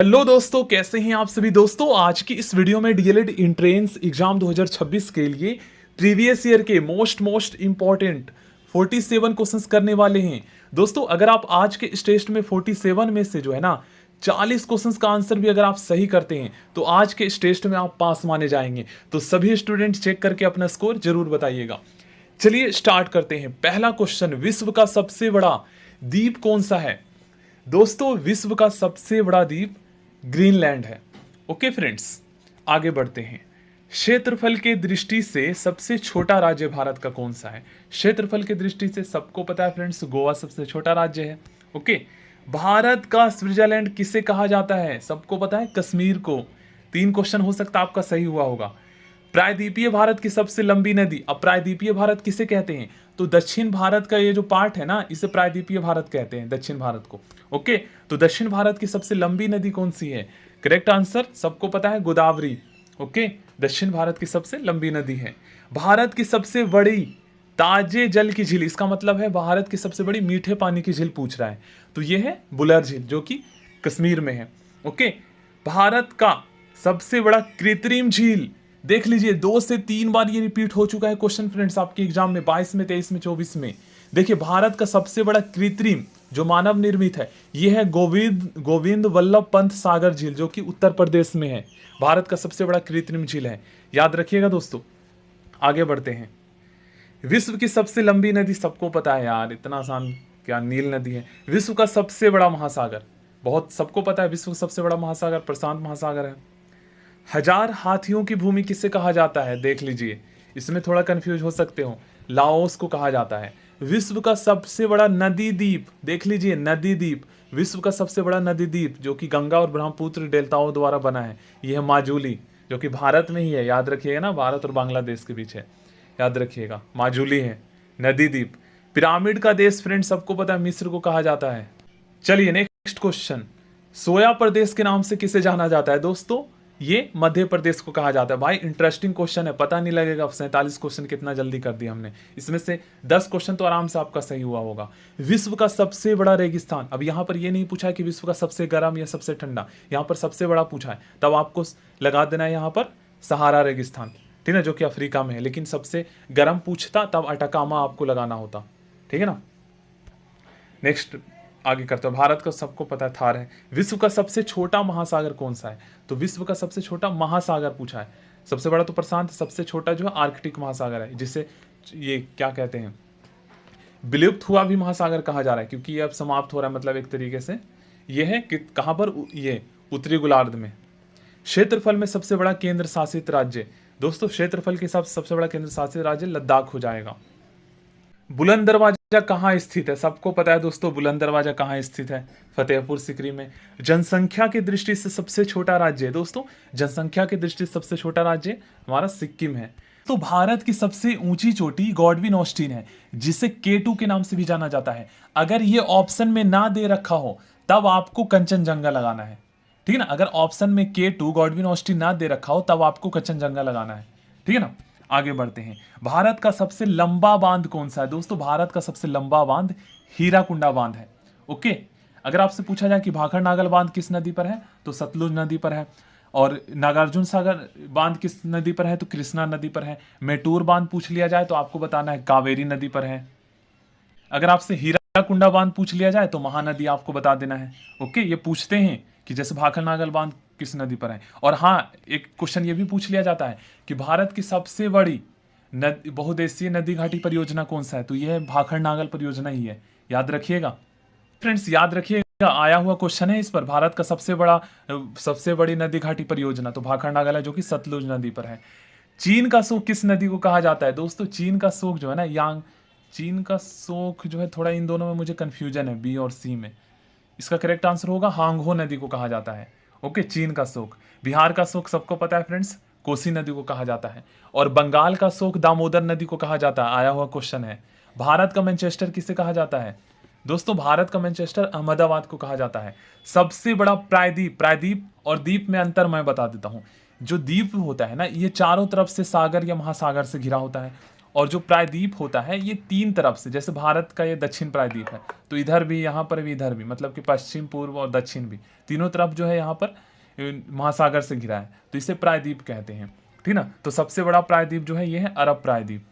Hello दोस्तों, कैसे हैं आप सभी दोस्तों। आज की इस वीडियो में डीएलएड एंट्रेंस एग्जाम 2026 के लिए प्रीवियस ईयर के मोस्ट इंपॉर्टेंट 47 क्वेश्चंस करने वाले हैं। दोस्तों, अगर आप आज के इस टेस्ट में 47 में से जो है ना 40 क्वेश्चंस का आंसर भी अगर आप सही करते हैं तो आज के इस टेस्ट में आप पास माने जाएंगे। तो सभी स्टूडेंट चेक करके अपना स्कोर जरूर बताइएगा। चलिए स्टार्ट करते हैं। पहला क्वेश्चन, विश्व का सबसे बड़ा द्वीप कौन सा है। दोस्तों, विश्व का सबसे बड़ा द्वीप ग्रीनलैंड है। ओके फ्रेंड्स, आगे बढ़ते हैं। क्षेत्रफल के दृष्टि से सबसे छोटा राज्य भारत का कौन सा है। क्षेत्रफल के दृष्टि से सबको पता है फ्रेंड्स, गोवा सबसे छोटा राज्य है। ओके, भारत का स्विट्जरलैंड किसे कहा जाता है, सबको पता है, कश्मीर को। 3 क्वेश्चन हो सकता है आपका सही हुआ होगा। प्रायद्वीपीय भारत की सबसे लंबी नदी, अब प्रायद्वीपीय भारत किसे कहते हैं, तो दक्षिण भारत का ये जो पार्ट है ना, इसे प्रायद्वीपीय भारत कहते हैं, दक्षिण भारत को। ओके, तो दक्षिण भारत की सबसे लंबी नदी कौन सी है। करेक्ट आंसर सबको पता है, गोदावरी। ओके, दक्षिण भारत की सबसे लंबी नदी है। भारत की सबसे बड़ी ताजे जल की झील, इसका मतलब है भारत की सबसे बड़ी मीठे पानी की झील पूछ रहा है, तो ये है बुलर झील जो कि कश्मीर में है। ओके, भारत का सबसे बड़ा कृत्रिम झील, देख लीजिए 2 से 3 बार ये रिपीट हो चुका है क्वेश्चन फ्रेंड्स आपके एग्जाम में, 22 में, 23 में, 24 में। देखिए, भारत का सबसे बड़ा कृत्रिम जो मानव निर्मित है यह है गोविंद वल्लभ पंत सागर झील जो कि उत्तर प्रदेश में है। भारत का सबसे बड़ा कृत्रिम झील है, याद रखिएगा दोस्तों। आगे बढ़ते हैं। विश्व की सबसे लंबी नदी सबको पता है यार, इतना आसान क्या, नील नदी है। विश्व का सबसे बड़ा महासागर, बहुत सबको पता है, विश्व का सबसे बड़ा महासागर प्रशांत महासागर है। 1000 हाथियों की भूमि किसे कहा जाता है, देख लीजिए, इसमें थोड़ा कंफ्यूज हो सकते हो, लाओस को कहा जाता है। विश्व का सबसे बड़ा नदी द्वीप, देख लीजिए, नदी द्वीप, विश्व का सबसे बड़ा नदी द्वीप जो कि गंगा और ब्रह्मपुत्र डेल्टाओं द्वारा बना है, यह है माजुली, जो कि भारत में ही है, याद रखिएगा ना, भारत और बांग्लादेश के बीच है, याद रखिएगा, माजुली है नदी द्वीप। पिरामिड का देश फ्रेंड सबको पता है, मिस्र को कहा जाता है। चलिए नेक्स्ट क्वेश्चन, सोया प्रदेश के नाम से किसे जाना जाता है। दोस्तों, ये मध्य प्रदेश को कहा जाता है। भाई इंटरेस्टिंग क्वेश्चन है, पता नहीं लगेगा 47 क्वेश्चन कितना जल्दी कर दिया हमने, इसमें से 10 क्वेश्चन तो आराम से आपका सही हुआ होगा। विश्व का सबसे बड़ा रेगिस्तान, अब यहां पर ये नहीं पूछा है कि विश्व का सबसे गर्म या सबसे ठंडा, यहां पर सबसे बड़ा पूछा है, तब आपको लगा देना है यहां पर सहारा रेगिस्तान, ठीक है, जो कि अफ्रीका में है। लेकिन सबसे गर्म पूछता तब अटाकामा आपको लगाना होता, ठीक है ना। नेक्स्ट आगे करते हैं। भारत का सबको पता है थार है। विश्व का सबसे छोटा महासागर कौन सा है, तो विश्व का सबसे छोटा महासागर पूछा है। सबसे बड़ा तो प्रशांत, सबसे छोटा जो है आर्कटिक महासागर है, जिसे ये क्या कहते हैं, विलुप्त हुआ भी महासागर कहा जा रहा है, क्योंकि ये अब समाप्त हो रहा है, मतलब एक तरीके से ये है कि कहां पर, ये उत्तरी गोलार्ध में। क्षेत्रफल में सबसे बड़ा केंद्र शासित राज्य, दोस्तों क्षेत्रफल के हिसाब से सबसे बड़ा केंद्र शासित राज्य लद्दाख हो जाएगा। बुलंद दरवाजा कहाँ स्थित है, सबको पता है दोस्तों, बुलंद दरवाजा कहाँ स्थित है, फतेहपुर सिकरी में। जनसंख्या की दृष्टि से सबसे छोटा राज्य है, दोस्तों जनसंख्या की दृष्टि से सबसे छोटा राज्य हमारा सिक्किम है। तो भारत की सबसे ऊंची चोटी गॉडविन ऑस्टिन है, जिसे K2 के नाम से भी जाना जाता है। अगर ये ऑप्शन में ना दे रखा हो तब आपको कंचनजंगा लगाना है, ठीक है ना। अगर ऑप्शन में K2 गॉडविन ऑस्टिन ना दे रखा हो तब आपको कंचनजंगा लगाना है, ठीक है ना। आगे बढ़ते हैं। भारत का सबसे लंबा बांध कौन सा है, दोस्तों भारत का सबसे लंबा बांध हीराकुंडा बांध है। ओके, अगर आपसे पूछा जाए कि भाखड़ नागल बांध किस नदी पर है, तो सतलुज नदी पर है। और नागार्जुन सागर बांध किस नदी पर है, तो कृष्णा नदी पर है। मेटूर बांध पूछ लिया जाए तो आपको बताना है कावेरी नदी पर है। अगर आपसे हीराकुंडा बांध पूछ लिया जाए तो महानदी आपको बता देना है। ओके, ये पूछते हैं कि जैसे भाखड़ नागल बांध किस नदी पर है। और हाँ, एक क्वेश्चन ये भी पूछ लिया जाता है कि भारत की सबसे बड़ी बहुउद्देशीय नदी घाटी परियोजना कौन सा है, तो यह भाखड़ नागल परियोजना ही है, याद रखिएगा फ्रेंड्स, याद रखिएगा। आया हुआ क्वेश्चन है इस पर, भारत का सबसे बड़ी नदी घाटी परियोजना तो भाखड़ नागल है, जो कि सतलुज नदी पर है। चीन का शोक किस नदी को कहा जाता है, दोस्तों चीन का शोक जो है ना, चीन का शोक जो है, थोड़ा इन दोनों में मुझे कंफ्यूजन है, बी और सी में। इसका करेक्ट आंसर होगा हांगहो नदी को कहा जाता है। ओके, चीन का शोक। बिहार का शोक सबको पता है फ्रेंड्स, कोसी नदी को कहा जाता है। और बंगाल का शोक दामोदर नदी को कहा जाता है, आया हुआ क्वेश्चन है। भारत का मैनचेस्टर किसे कहा जाता है, दोस्तों भारत का मैनचेस्टर अहमदाबाद को कहा जाता है। सबसे बड़ा प्रायद्वीप और द्वीप में अंतर मैं बता देता हूं। जो द्वीप होता है ना, ये चारों तरफ से सागर या महासागर से घिरा होता है, और जो प्रायद्वीप होता है ये 3 तरफ से, जैसे भारत का ये दक्षिण प्रायद्वीप है तो इधर भी, यहाँ पर भी, इधर भी, मतलब कि पश्चिम, पूर्व और दक्षिण भी, तीनों तरफ जो है यहाँ पर महासागर से घिरा है, तो इसे प्रायद्वीप कहते हैं। ठीक ना। तो सबसे बड़ा प्रायद्वीप जो है ये है अरब प्रायद्वीप।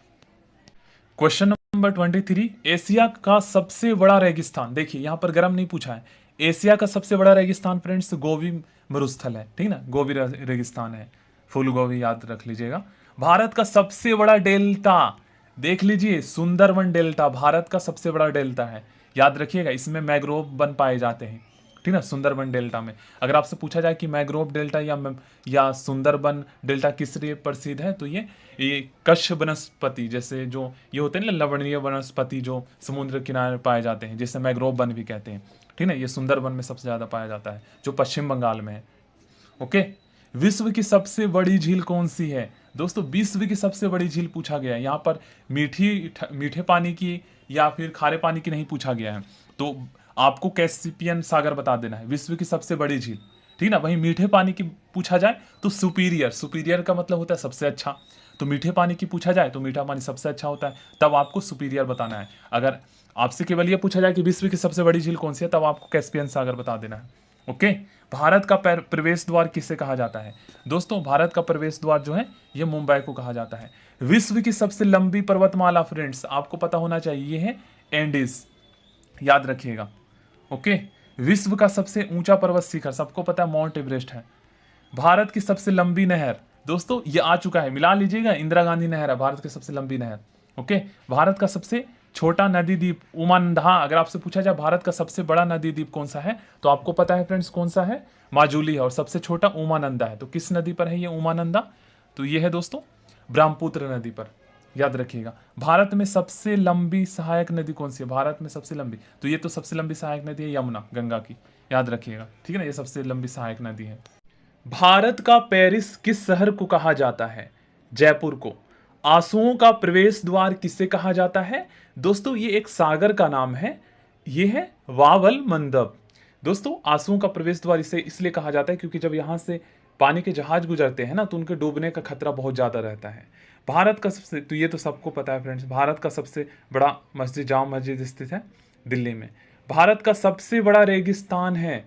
क्वेश्चन नंबर 23, एशिया का सबसे बड़ा रेगिस्तान। देखिए यहाँ पर गर्म नहीं पूछा है, एशिया का सबसे बड़ा रेगिस्तान फ्रेंड्स गोबी मरुस्थल है। ठीक ना, गोबी रेगिस्तान है, फुल गोबी याद रख लीजिएगा। भारत का सबसे बड़ा डेल्टा, देख लीजिए, सुंदरबन डेल्टा भारत का सबसे बड़ा डेल्टा है, याद रखिएगा। इसमें मैग्रोव वन पाए जाते हैं। ठीक ना, सुंदरबन डेल्टा में अगर आपसे पूछा जाए कि मैग्रोव डेल्टा या सुंदरबन डेल्टा किस लिए प्रसिद्ध है, तो ये कच्छ वनस्पति, जैसे जो ये होते हैं ना लवणीय वनस्पति जो समुद्र किनारे पाए जाते हैं, जिसे मैग्रोव वन भी कहते हैं। ठीक है, ये सुंदरबन में सबसे ज्यादा पाया जाता है, जो पश्चिम बंगाल में है। ओके, विश्व की सबसे बड़ी झील कौन सी है? दोस्तों विश्व की सबसे बड़ी झील पूछा गया है, यहाँ पर मीठे पानी की या फिर खारे पानी की नहीं पूछा गया है, तो आपको कैस्पियन सागर बता देना है विश्व की सबसे बड़ी झील। ठीक ना, वहीं मीठे पानी की पूछा जाए तो सुपीरियर का मतलब होता है सबसे अच्छा, तो मीठे पानी की पूछा जाए तो मीठा पानी सबसे अच्छा होता है, तब आपको सुपीरियर बताना है। अगर आपसे केवल ये पूछा जाए कि विश्व की सबसे बड़ी झील कौन सी है, तब आपको कैस्पियन सागर बता देना है। ओके, भारत का प्रवेश द्वार किसे कहा जाता है? दोस्तों भारत का प्रवेश द्वार जो है ये मुंबई को कहा जाता है। विश्व की सबसे लंबी पर्वतमाला फ्रेंड्स आपको पता होना चाहिए, ये है एंडीज, याद रखिएगा। ओके, विश्व का सबसे ऊंचा पर्वत शिखर सबको पता है माउंट एवरेस्ट है। भारत की सबसे लंबी नहर, दोस्तों ये आ चुका है, मिला लीजिएगा, इंदिरा गांधी नहर है भारत की सबसे लंबी नहर। ओके, भारत का सबसे छोटा नदी द्वीप उमानंदा। अगर आपसे पूछा जाए भारत का सबसे बड़ा नदी द्वीप कौन सा है, तो आपको पता है फ्रेंड्स कौन सा है, माजुली है, और सबसे छोटा उमानंदा है। तो किस नदी पर है ये उमानंदा? तो ये है दोस्तों ब्रह्मपुत्र नदी पर, याद रखिएगा। भारत में सबसे लंबी सहायक नदी कौन सी है? भारत में सबसे लंबी, तो ये तो सबसे लंबी सहायक नदी है यमुना, गंगा की, याद रखिएगा। ठीक है ना, ये सबसे लंबी सहायक नदी है। भारत का पेरिस किस शहर को कहा जाता है? जयपुर को। आंसुओं का प्रवेश द्वार किसे कहा जाता है? दोस्तों ये एक सागर का नाम है, ये है वावल मंदब। दोस्तों आंसुओं का प्रवेश द्वार इसे इसलिए कहा जाता है क्योंकि जब यहाँ से पानी के जहाज गुजरते हैं ना, तो उनके डूबने का खतरा बहुत ज्यादा रहता है। भारत का सबसे, तो ये तो सबको पता है फ्रेंड्स, भारत का सबसे बड़ा मस्जिद जामा मस्जिद स्थित है दिल्ली में। भारत का सबसे बड़ा रेगिस्तान है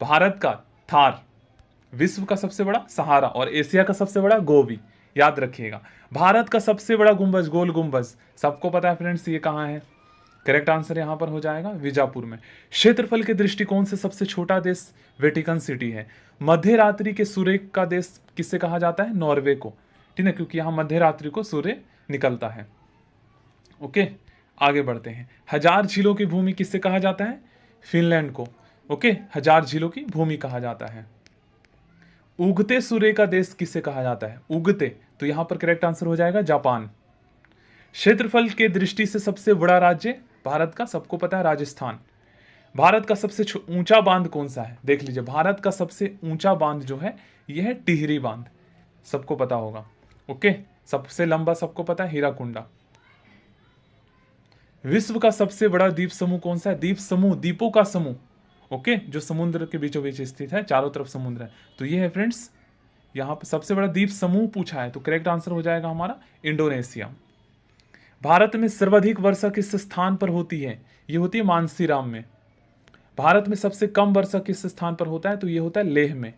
भारत का थार, विश्व का सबसे बड़ा सहारा, और एशिया का सबसे बड़ा गोबी, याद रखिएगा। भारत का सबसे बड़ा गुंबज, गोल गुंबज, सबको पता है फ्रेंड्स ये कहाँ है? करेक्ट आंसर यहां पर हो जाएगा विजापुर में। क्षेत्रफल के दृष्टिकोण से सबसे छोटा देश वेटिकन सिटी है। मध्य रात्रि के सूर्य का देश किससे कहा जाता है? नॉर्वे को। ठीक है, क्योंकि यहां मध्य रात्रि को सूर्य निकलता है। ओके, आगे बढ़ते हैं। हजार झीलों की भूमि किससे कहा जाता है? फिनलैंड को। ओके, हजार झीलों की भूमि कहा जाता है। उगते सूर्य का देश किसे कहा जाता है? उगते, तो यहां पर करेक्ट आंसर हो जाएगा जापान। क्षेत्रफल के दृष्टि से सबसे बड़ा राज्य भारत का सबको पता है राजस्थान। भारत का सबसे ऊंचा बांध कौन सा है? देख लीजिए, भारत का सबसे ऊंचा बांध जो है यह है टिहरी बांध, सबको पता होगा। ओके, सबसे लंबा सबको पता है हीराकुंडा। विश्व का सबसे बड़ा द्वीप समूह कौन सा है? द्वीप समूह, द्वीपों का समूह। ओके, जो समुद्र के बीचों बीच स्थित है, चारों तरफ समुद्र है, तो ये है फ्रेंड्स, यहाँ पर सबसे बड़ा द्वीप समूह पूछा है, तो करेक्ट आंसर हो जाएगा हमारा इंडोनेशिया। भारत में सर्वाधिक वर्षा किस स्थान पर होती है? ये होती है मानसीराम में। भारत में सबसे कम वर्षा किस स्थान पर होता है? तो ये होता है लेह में।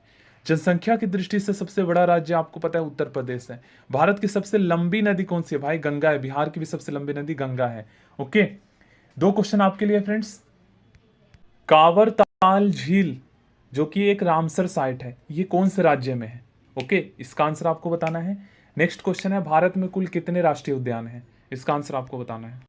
जनसंख्या की दृष्टि से सबसे बड़ा राज्य आपको पता है उत्तर प्रदेश है। भारत की सबसे लंबी नदी कौन सी है? भाई गंगा है, बिहार की भी सबसे लंबी नदी गंगा है। ओके, 2 क्वेश्चन आपके लिए फ्रेंड्स। कांवर ताल झील जो कि एक रामसर साइट है, ये कौन से राज्य में है? ओके, इसका आंसर आपको बताना है। नेक्स्ट क्वेश्चन है, भारत में कुल कितने राष्ट्रीय उद्यान हैं? इसका आंसर आपको बताना है।